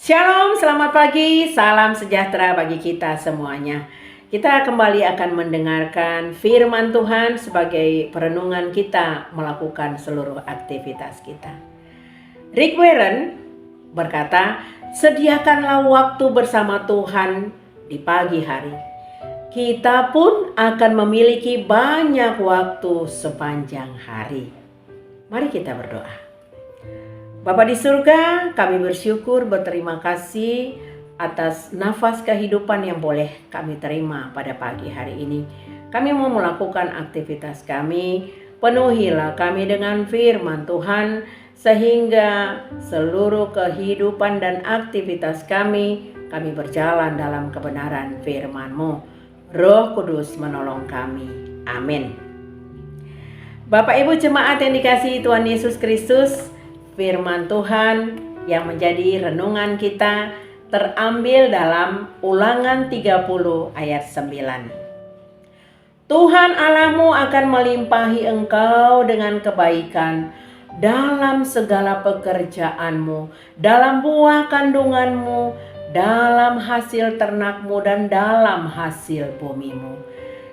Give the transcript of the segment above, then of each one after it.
Shalom, selamat pagi, salam sejahtera bagi kita semuanya. Kita kembali akan mendengarkan firman Tuhan sebagai perenungan kita melakukan seluruh aktivitas kita. Rick Warren berkata, sediakanlah waktu bersama Tuhan di pagi hari. Kita pun akan memiliki banyak waktu sepanjang hari. Mari kita berdoa. Bapa di surga, kami bersyukur berterima kasih atas nafas kehidupan yang boleh kami terima pada pagi hari ini. Kami mau melakukan aktivitas kami, penuhilah kami dengan firman Tuhan, sehingga seluruh kehidupan dan aktivitas kami berjalan dalam kebenaran firman-Mu. Roh Kudus menolong kami. Amin. Bapak Ibu jemaat yang dikasihi Tuhan Yesus Kristus, firman Tuhan yang menjadi renungan kita terambil dalam Ulangan 30 ayat 9. Tuhan Allahmu akan melimpahi engkau dengan kebaikan dalam segala pekerjaanmu, dalam buah kandunganmu, dalam hasil ternakmu, dan dalam hasil bumimu.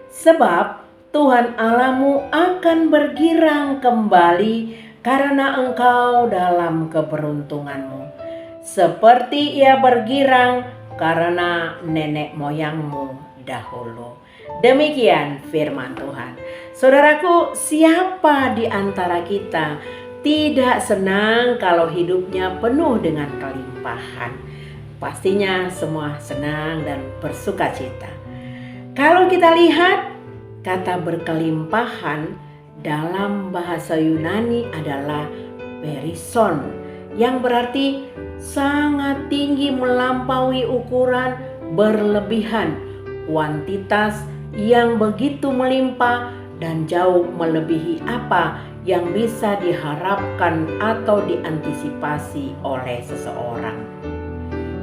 Sebab Tuhan Allahmu akan bergirang kembali karena engkau dalam keberuntunganmu, seperti ia bergirang karena nenek moyangmu dahulu. Demikian firman Tuhan. Saudaraku, siapa di antara kita tidak senang kalau hidupnya penuh dengan kelimpahan? Pastinya semua senang dan bersuka cita. Kalau kita lihat kata berkelimpahan dalam bahasa Yunani adalah perison, yang berarti sangat tinggi, melampaui ukuran, berlebihan, kuantitas yang begitu melimpah dan jauh melebihi apa yang bisa diharapkan atau diantisipasi oleh seseorang.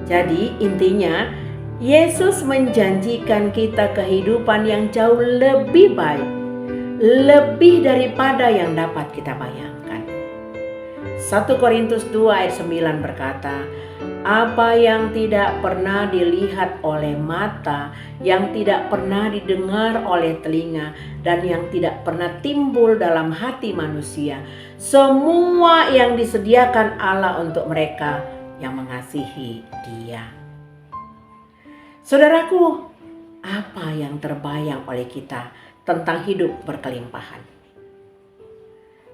Jadi intinya, Yesus menjanjikan kita kehidupan yang jauh lebih baik, lebih daripada yang dapat kita bayangkan. 1 Korintus 2 ayat 9 berkata, apa yang tidak pernah dilihat oleh mata, yang tidak pernah didengar oleh telinga, dan yang tidak pernah timbul dalam hati manusia, semua yang disediakan Allah untuk mereka yang mengasihi Dia. Saudaraku, apa yang terbayang oleh kita tentang hidup berkelimpahan?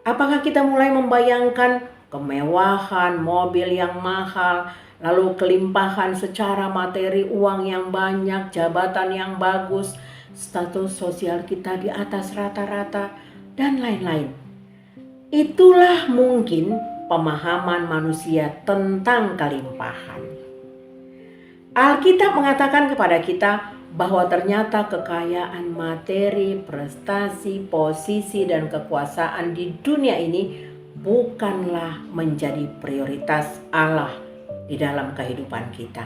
Apakah kita mulai membayangkan kemewahan, mobil yang mahal, lalu kelimpahan secara materi, uang yang banyak, jabatan yang bagus, status sosial kita di atas rata-rata, dan lain-lain? Itulah mungkin pemahaman manusia tentang kelimpahan. Alkitab mengatakan kepada kita bahwa ternyata kekayaan materi, prestasi, posisi, dan kekuasaan di dunia ini bukanlah menjadi prioritas Allah di dalam kehidupan kita.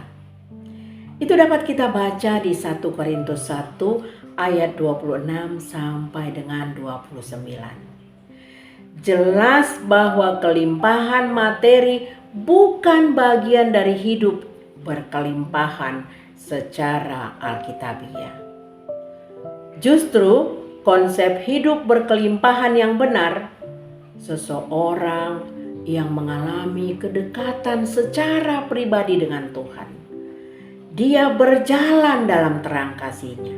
Itu dapat kita baca di 1 Korintus 1 ayat 26 sampai dengan 29. Jelas bahwa kelimpahan materi bukan bagian dari hidup berkelimpahan secara alkitabiah. Justru konsep hidup berkelimpahan yang benar, seseorang yang mengalami kedekatan secara pribadi dengan Tuhan. Dia berjalan dalam terang kasih-Nya,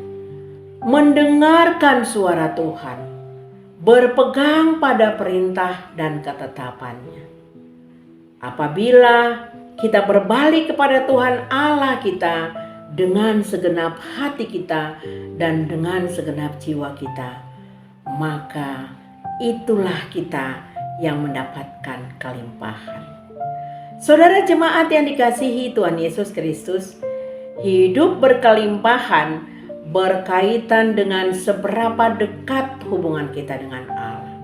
mendengarkan suara Tuhan, berpegang pada perintah dan ketetapan-Nya. Apabila kita berbalik kepada Tuhan Allah kita dengan segenap hati kita dan dengan segenap jiwa kita, maka itulah kita yang mendapatkan kelimpahan. Saudara jemaat yang dikasihi Tuhan Yesus Kristus, hidup berkelimpahan berkaitan dengan seberapa dekat hubungan kita dengan Allah.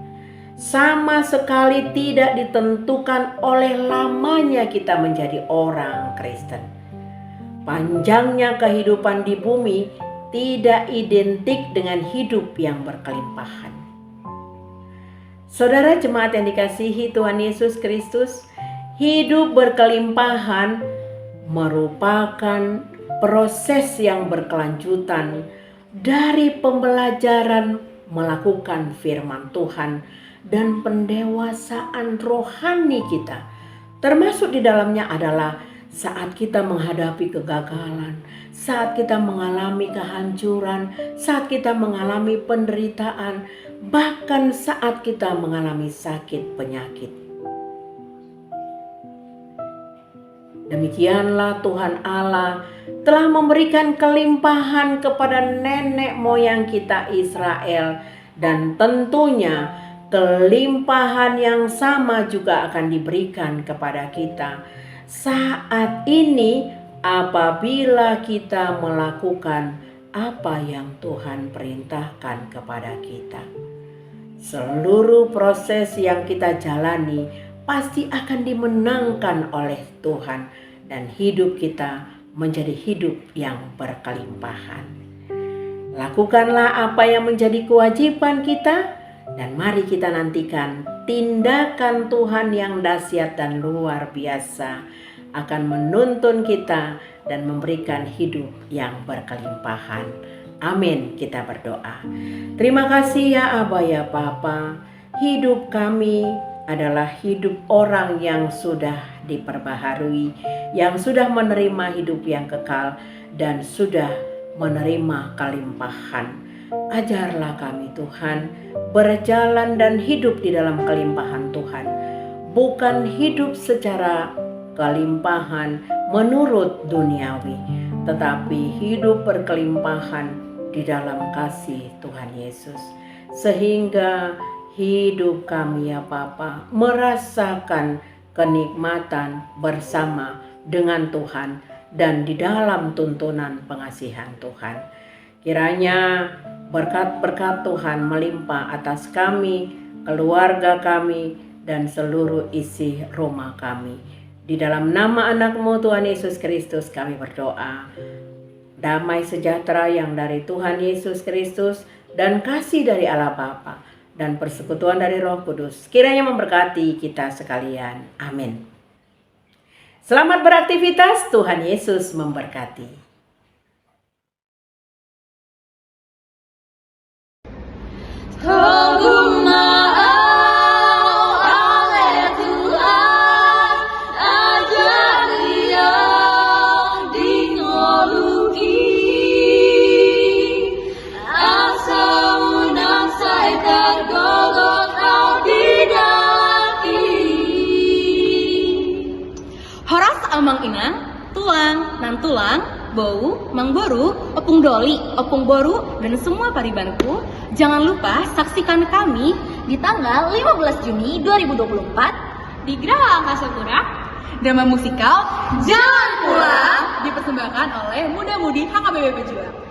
Sama sekali tidak ditentukan oleh lamanya kita menjadi orang Kristen. Panjangnya kehidupan di bumi tidak identik dengan hidup yang berkelimpahan. Saudara jemaat yang dikasihi Tuhan Yesus Kristus, hidup berkelimpahan merupakan proses yang berkelanjutan dari pembelajaran melakukan firman Tuhan dan pendewasaan rohani kita. Termasuk di dalamnya adalah saat kita menghadapi kegagalan, saat kita mengalami kehancuran, saat kita mengalami penderitaan, bahkan saat kita mengalami sakit penyakit. Demikianlah Tuhan Allah telah memberikan kelimpahan kepada nenek moyang kita Israel, dan tentunya kelimpahan yang sama juga akan diberikan kepada kita saat ini apabila kita melakukan apa yang Tuhan perintahkan kepada kita. Seluruh proses yang kita jalani pasti akan dimenangkan oleh Tuhan dan hidup kita menjadi hidup yang berkelimpahan. Lakukanlah apa yang menjadi kewajiban kita dan mari kita nantikan tindakan Tuhan yang dahsyat dan luar biasa akan menuntun kita dan memberikan hidup yang berkelimpahan. Amin, kita berdoa. Terima kasih ya Aba ya Bapa, hidup kami adalah hidup orang yang sudah diperbaharui, yang sudah menerima hidup yang kekal dan sudah menerima kelimpahan. Ajarlah kami Tuhan berjalan dan hidup di dalam kelimpahan Tuhan, bukan hidup secara kelimpahan menurut duniawi, tetapi hidup berkelimpahan di dalam kasih Tuhan Yesus, sehingga hidup kami ya Bapa merasakan kenikmatan bersama dengan Tuhan dan di dalam tuntunan pengasihan Tuhan. Kiranya berkat-berkat Tuhan melimpah atas kami, keluarga kami, dan seluruh isi rumah kami. Di dalam nama anak-Mu Tuhan Yesus Kristus kami berdoa. Damai sejahtera yang dari Tuhan Yesus Kristus dan kasih dari Allah Bapa dan persekutuan dari Roh Kudus kiranya memberkati kita sekalian. Amin. Selamat beraktivitas, Tuhan Yesus memberkati. Amang inang, tulang, nan tulang, bau, mangboru, opung doli, opung boru, dan semua paribanku. Jangan lupa saksikan kami di tanggal 15 Juni 2024 di Geraha Angkasa Pura. Drama musikal Jangan Pulang dipersembahkan oleh Muda Mudi HKBP Pejuang.